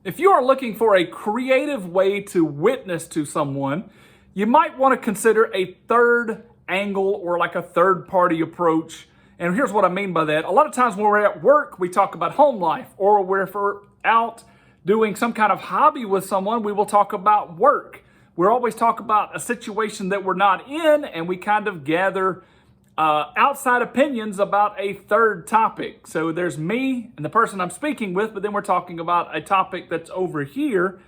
If you are looking for a creative way to witness to someone, you might want to consider a third angle or like a third party approach. And here's what I mean by that. A lot of times when we're at work, we talk about home life, or if we're out doing some kind of hobby with someone, we will talk about work. We'll always talk about a situation that we're not in, and we kind of gather outside opinions about a third topic. So there's me and the person I'm speaking with, but then we're talking about a topic that's over here.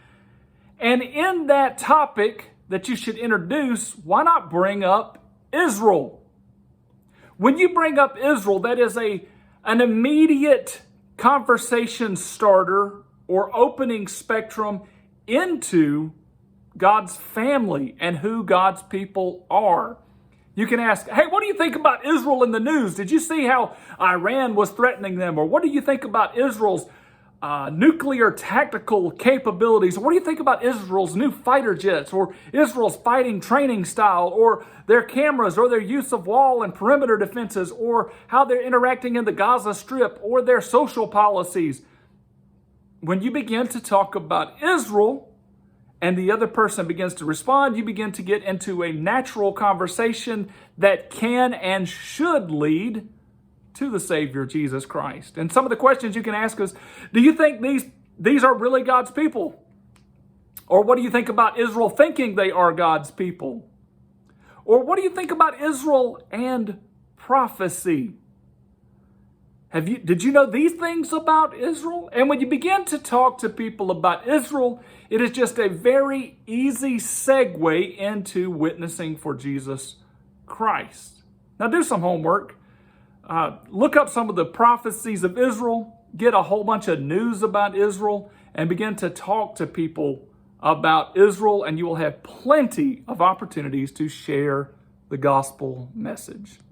And in that topic that you should introduce, why not bring up Israel? When you bring up Israel, that is an immediate conversation starter or opening spectrum into God's family and who God's people are. You can ask, hey, what do you think about Israel in the news? Did you see how Iran was threatening them? Or what do you think about Israel's nuclear tactical capabilities? Or what do you think about Israel's new fighter jets? Or Israel's fighting training style? Or their cameras? Or their use of wall and perimeter defenses? Or how they're interacting in the Gaza Strip? Or their social policies? When you begin to talk about Israel, and the other person begins to respond, you begin to get into a natural conversation that can and should lead to the Savior, Jesus Christ. And some of the questions you can ask is, do you think these are really God's people? Or what do you think about Israel thinking they are God's people? Or what do you think about Israel and prophecy? Did you know these things about Israel? And when you begin to talk to people about Israel, it is just a very easy segue into witnessing for Jesus Christ. Now do some homework. Look up some of the prophecies of Israel, get a whole bunch of news about Israel, and begin to talk to people about Israel, and you will have plenty of opportunities to share the gospel message.